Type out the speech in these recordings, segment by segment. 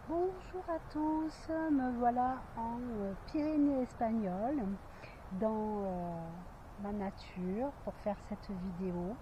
Bonjour à tous, me voilà en Pyrénées espagnoles dans la nature pour faire cette vidéo.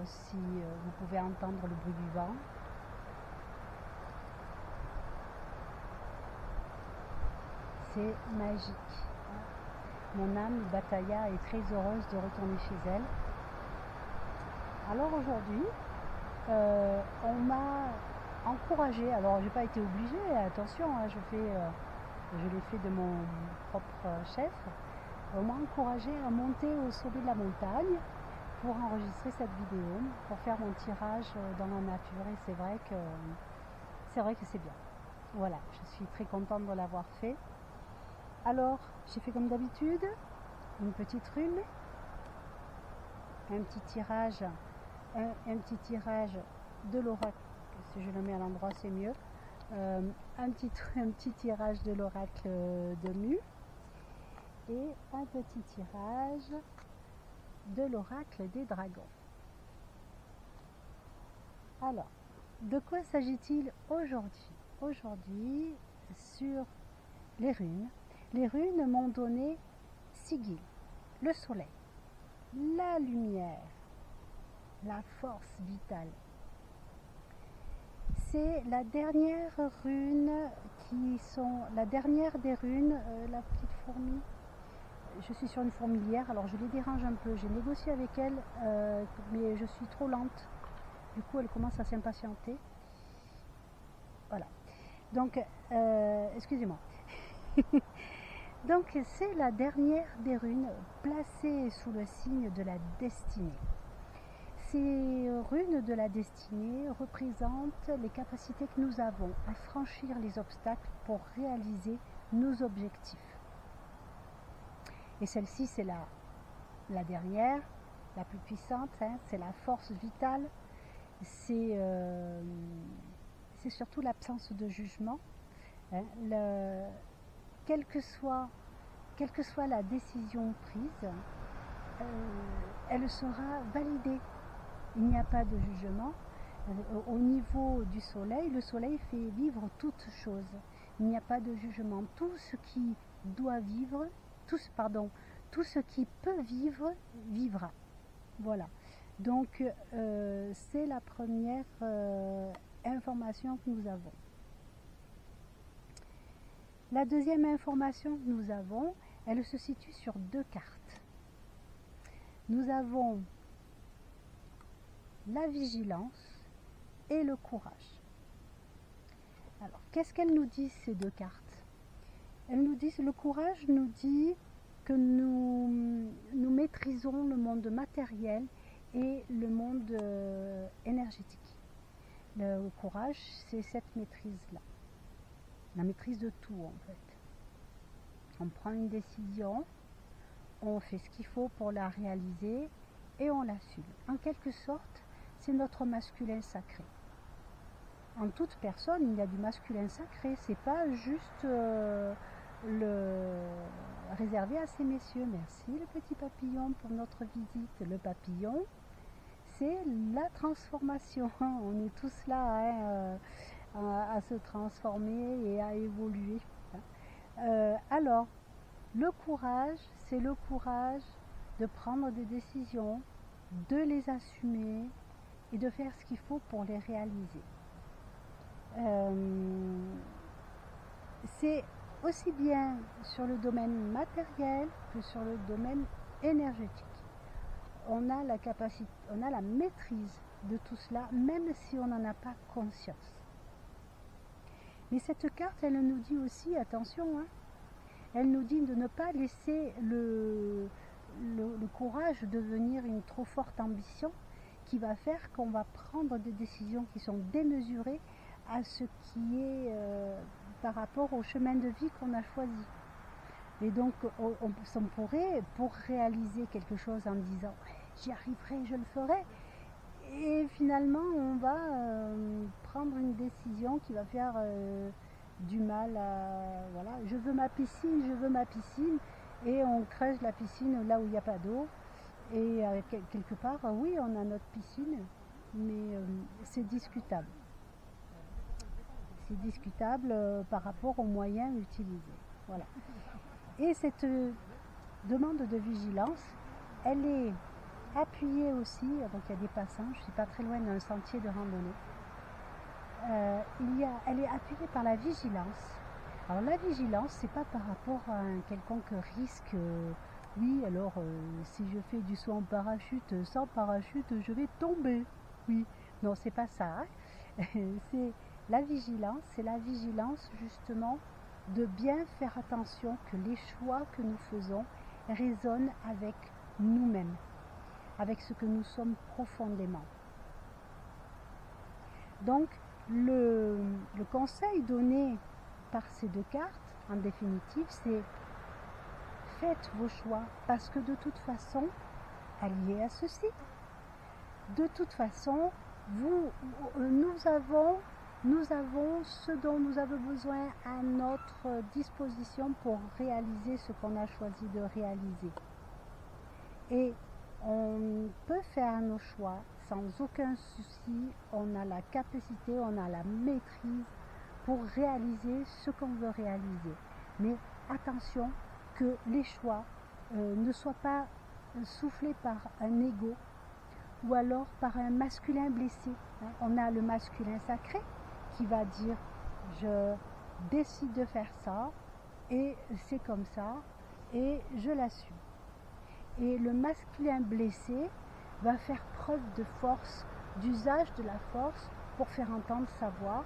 Si vous pouvez entendre le bruit du vent, c'est magique. Mon âme Bataya est très heureuse de retourner chez elle. Alors aujourd'hui, on m'a encouragée, alors j'ai pas été obligée, attention, hein, je l'ai fait de mon propre chef. On m'a encouragée à monter au sommet de la montagne pour enregistrer cette vidéo, pour faire mon tirage dans la nature, et c'est vrai que c'est bien. Voilà, je suis très contente de l'avoir fait. Alors, j'ai fait comme d'habitude, une petite rune, un petit tirage de l'oracle. Si je le mets à l'endroit, c'est mieux. Un petit tirage de l'oracle de Mu et un petit tirage de l'oracle des dragons. Alors, de quoi s'agit-il aujourd'hui? Aujourd'hui, sur les runes m'ont donné Sigil, le soleil, la lumière, la force vitale. C'est la dernière rune la dernière des runes, la petite fourmi. Je suis sur une fourmilière, alors je les dérange un peu. J'ai négocié avec elle, mais je suis trop lente. Du coup, elle commence à s'impatienter. Voilà. Donc, excusez-moi. Donc, c'est la dernière des runes placée sous le signe de la destinée. Ces runes de la destinée représentent les capacités que nous avons à franchir les obstacles pour réaliser nos objectifs. Et celle-ci, c'est la dernière, la plus puissante, hein, c'est la force vitale, c'est surtout l'absence de jugement. Hein, quelle que soit la décision prise, elle sera validée. Il n'y a pas de jugement. Au niveau du soleil, le soleil fait vivre toutes choses. Il n'y a pas de jugement. Tout ce qui doit vivre, tout ce qui peut vivre, vivra. Voilà. Donc, c'est la première information que nous avons. La deuxième information que nous avons, elle se situe sur deux cartes. Nous avons la vigilance et le courage. Alors, qu'est-ce qu'elles nous disent, ces deux cartes? Elles nous disent, le courage nous dit que nous maîtrisons le monde matériel et le monde énergétique. Le courage, c'est cette maîtrise-là. La maîtrise de tout, en fait. On prend une décision, on fait ce qu'il faut pour la réaliser et on l'assume. En quelque sorte, c'est notre masculin sacré. En toute personne, il y a du masculin sacré. C'est pas juste réservé à ces messieurs. Merci le petit papillon pour notre visite. Le papillon, c'est la transformation. On est tous là à se transformer et à évoluer. Alors, le courage, c'est le courage de prendre des décisions, de les assumer et de faire ce qu'il faut pour les réaliser. C'est aussi bien sur le domaine matériel que sur le domaine énergétique. On a la capacité, on a la maîtrise de tout cela, même si on n'en a pas conscience. Mais cette carte, elle nous dit aussi, attention, hein, elle nous dit de ne pas laisser le courage devenir une trop forte ambition qui va faire qu'on va prendre des décisions qui sont démesurées à ce qui est par rapport au chemin de vie qu'on a choisi. Et donc on pourrait, pour réaliser quelque chose en disant j'y arriverai, je le ferai, et finalement on va prendre une décision qui va faire du mal à, voilà, je veux ma piscine, et on creuse la piscine là où il n'y a pas d'eau, et quelque part, oui, on a notre piscine, mais c'est discutable. discutable par rapport aux moyens utilisés. Voilà. Et cette demande de vigilance, elle est appuyée aussi, donc il y a des passants, je ne suis pas très loin d'un sentier de randonnée. Elle est appuyée par la vigilance. Alors la vigilance, c'est pas par rapport à un quelconque risque. Oui, alors si je fais du saut en parachute, sans parachute, je vais tomber. Oui, non, c'est pas ça. Hein. C'est la vigilance justement de bien faire attention que les choix que nous faisons résonnent avec nous-mêmes, avec ce que nous sommes profondément. Donc, le conseil donné par ces deux cartes, en définitive, c'est faites vos choix, parce que de toute façon, alliés à ceci, de toute façon, nous avons ce dont nous avons besoin à notre disposition pour réaliser ce qu'on a choisi de réaliser. Et on peut faire nos choix sans aucun souci, on a la capacité, on a la maîtrise pour réaliser ce qu'on veut réaliser. Mais attention que les choix ne soient pas soufflés par un ego ou alors par un masculin blessé. On a le masculin sacré qui va dire je décide de faire ça et c'est comme ça et je l'assume. Et le masculin blessé va faire preuve de force, d'usage de la force pour faire entendre sa voix.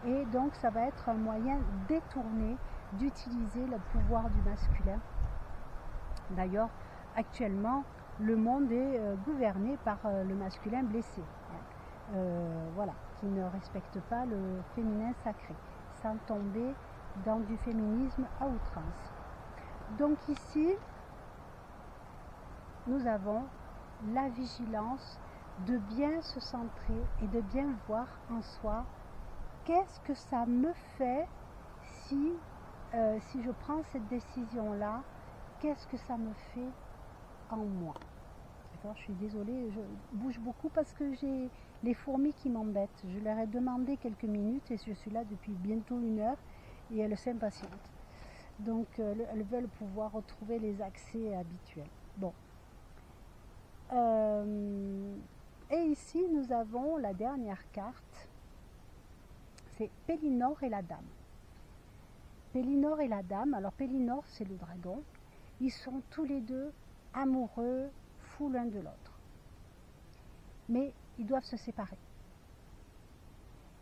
Et donc ça va être un moyen détourné d'utiliser le pouvoir du masculin. D'ailleurs, actuellement, le monde est gouverné par le masculin blessé. Voilà, qui ne respecte pas le féminin sacré, sans tomber dans du féminisme à outrance. Donc ici, nous avons la vigilance de bien se centrer et de bien voir en soi qu'est-ce que ça me fait si je prends cette décision-là, qu'est-ce que ça me fait en moi. D'accord, je suis désolée, je bouge beaucoup parce que j'ai les fourmis qui m'embêtent. Je leur ai demandé quelques minutes et je suis là depuis bientôt 1 heure et elles s'impatientent. Donc elles veulent pouvoir retrouver les accès habituels. Bon. Et ici, nous avons la dernière carte. C'est Pélinor et la Dame. Pélinor et la Dame, alors Pélinor c'est le dragon, ils sont tous les deux amoureux, fous l'un de l'autre. Mais ils doivent se séparer.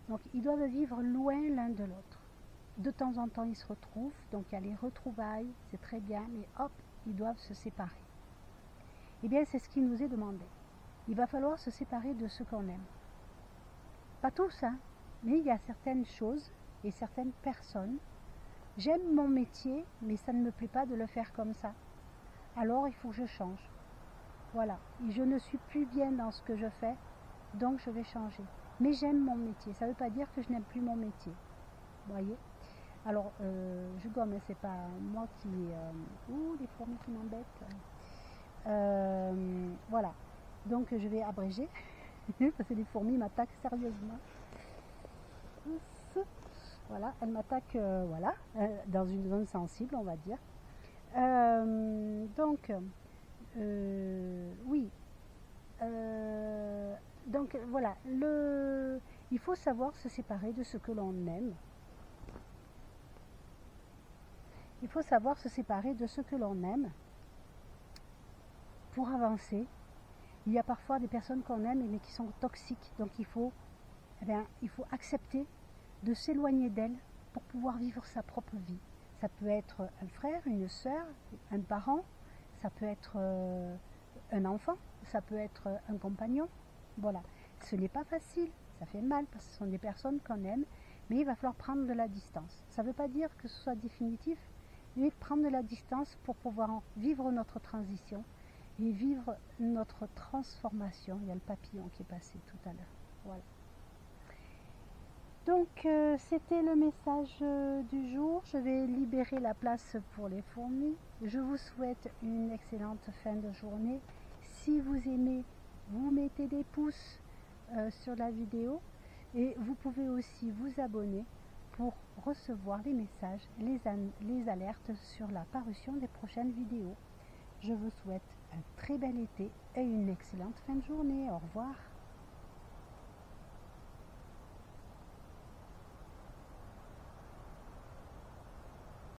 Donc ils doivent vivre loin l'un de l'autre. De temps en temps ils se retrouvent, donc il y a les retrouvailles, c'est très bien, mais hop, ils doivent se séparer. Eh bien c'est ce qui nous est demandé. Il va falloir se séparer de ce qu'on aime. Pas tous, hein, mais il y a certaines choses et certaines personnes. J'aime mon métier, mais ça ne me plaît pas de le faire comme ça. Alors il faut que je change. Voilà, et je ne suis plus bien dans ce que je fais, donc je vais changer. Mais j'aime mon métier, ça ne veut pas dire que je n'aime plus mon métier. Vous voyez? Alors, je gomme, hein, c'est pas moi qui... ouh, les fourmis qui m'embêtent. Voilà, donc je vais abréger, parce que les fourmis m'attaquent sérieusement. Voilà, elles m'attaquent voilà, dans une zone sensible, on va dire. Donc, oui. Donc voilà, il faut savoir se séparer de ce que l'on aime. Il faut savoir se séparer de ce que l'on aime pour avancer. Il y a parfois des personnes qu'on aime mais qui sont toxiques. Donc il faut accepter de s'éloigner d'elles pour pouvoir vivre sa propre vie. Ça peut être un frère, une sœur, un parent, ça peut être un enfant, ça peut être un compagnon. Voilà, ce n'est pas facile, ça fait mal parce que ce sont des personnes qu'on aime, mais il va falloir prendre de la distance. Ça ne veut pas dire que ce soit définitif, mais prendre de la distance pour pouvoir vivre notre transition et vivre notre transformation. Il y a le papillon qui est passé tout à l'heure. Voilà. Donc c'était le message du jour. Je vais libérer la place pour les fourmis. Je vous souhaite une excellente fin de journée. Si vous aimez, vous mettez des pouces sur la vidéo et vous pouvez aussi vous abonner pour recevoir les messages, les alertes sur la parution des prochaines vidéos. Je vous souhaite un très bel été et une excellente fin de journée. Au revoir.